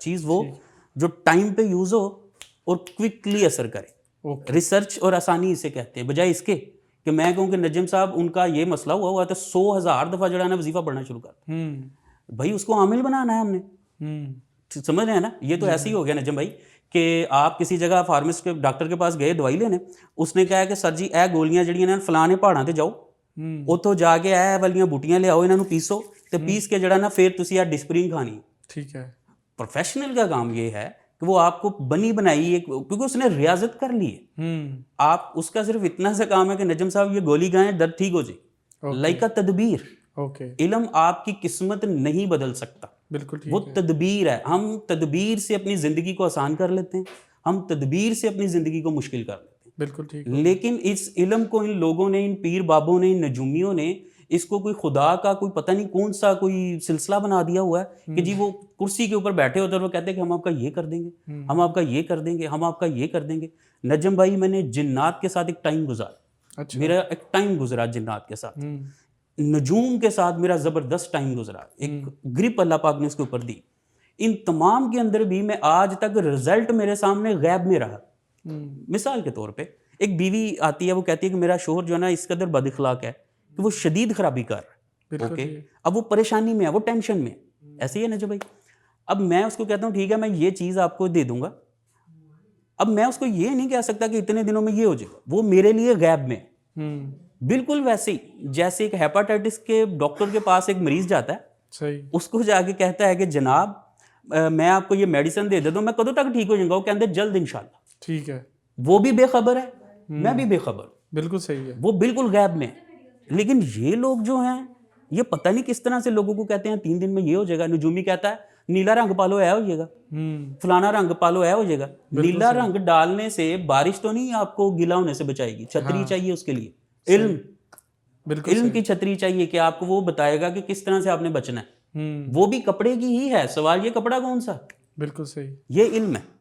چیز وہ جو ٹائم پہ یوز ہو اور کوئکلی اثر کرے. ریسرچ اور آسانی اسے کہتے ہیں, بجائے اس کے کہ میں کہوں کہ نجم صاحب ان کا یہ مسئلہ ہوا تو 100,000 دفعہ جو ہے نا وظیفہ پڑھنا شروع کر. بھائی اس کو عامل بنانا ہے ہم نے, سمجھ رہے ہیں نا. یہ تو ایسے ہی ہو گیا نجم بھائی کہ آپ کسی جگہ فارمسٹ کے ڈاکٹر کے پاس گئے دوائی لینے, اس نے کہا کہ سر جی اے گولیاں جڑیاں نے فلانے پہاڑاں تے جاؤ, اتوں جا کے اے والیاں بوٹیاں لے آؤ, انہاں نوں پیسو تے پیس کے جڑا نا پھر تسی ڈسپرین کھانی. ٹھیک ہے, پروفیشنل کا کام یہ ہے کہ وہ آپ کو بنی بنائی ہے, کیونکہ اس نے ریاضت کر لی ہے. آپ اس کا صرف اتنا سا کام ہے کہ نجم صاحب یہ گولی کھائیں درد ٹھیک ہو جائے. لائکا تدبیر, علم آپ کی قسمت نہیں بدل سکتا, بالکل وہ تدبیر ہے. ہم تدبیر سے اپنی زندگی کو آسان کر لیتے ہیں, ہم تدبیر سے اپنی زندگی کو مشکل کر لیتے ہیں. بالکل ٹھیک. لیکن اس علم کو ان لوگوں نے, ان پیر بابوں نے, ان نجومیوں نے اس کو کوئی خدا کا کوئی پتہ نہیں کون سا کوئی سلسلہ بنا دیا ہوا ہے کہ جی وہ کرسی کے اوپر بیٹھے ہوتے ہیں اور وہ کہتے ہیں کہ ہم آپ کا یہ کر دیں گے, ہم آپ کا یہ کر دیں گے, ہم آپ کا یہ کر دیں گے. نجم بھائی میں نے جنات کے ساتھ ایک ٹائم گزارا, میرا ایک ٹائم گزرا جنات کے ساتھ, نجوم کے ساتھ میرا زبردست ٹائم گزرا, ایک گرپ اللہ پاک نے اس کے اوپر دی. ان تمام کے اندر بھی میں آج تک رزلٹ میرے سامنے غیب میں رہا. مثال کے طور پہ ایک بیوی آتی ہے, وہ کہتی ہے کہ میرا شوہر جو ہے نا اس قدر بد اخلاق ہے کہ وہ شدید خرابی کر رہا ہے. اوکے, اب وہ پریشانی میں ہے, وہ ٹینشن میں ہے. ایسے ہی ہے نا جو بھائی. اب میں اس کو کہتا ہوں ٹھیک ہے میں یہ چیز آپ کو دے دوں گا. اب میں اس کو یہ نہیں کہہ سکتا کہ اتنے دنوں میں یہ ہو جائے گا, وہ میرے لیے غیب میں. بالکل ویسے ہی جیسے ایک ہیپاٹائٹس کے ڈاکٹر کے پاس ایک مریض جاتا ہے, اس کو جا کے کہتا ہے کہ جناب میں آپ کو یہ میڈیسن دے دیتا ہوں, میں کدوں تک ٹھیک ہو جاؤں گا, وہ کہتے ہیں جلد انشاءاللہ. ٹھیک ہے, وہ بھی بے خبر ہے, میں بھی بے خبر. بالکل صحیح ہے, وہ بالکل غیب میں. لیکن یہ لوگ جو ہیں یہ پتہ نہیں کس طرح سے لوگوں کو کہتے ہیں 3 دن میں یہ ہو جائے گا. نجومی کہتا ہے نیلا رنگ پالو ہے ہو جائے گا, فلانا رنگ پالو ہے ہو جائے گا. نیلا رنگ ڈالنے سے بارش تو نہیں آپ کو گیلا ہونے سے بچائے گی, چھتری چاہیے اس کے لیے. علم, علم کی چھتری چاہیے کہ آپ کو وہ بتائے گا کہ کس طرح سے آپ نے بچنا ہے. وہ بھی کپڑے کی ہی ہے, سوال یہ کپڑا کون سا. بالکل صحیح, یہ علم ہے.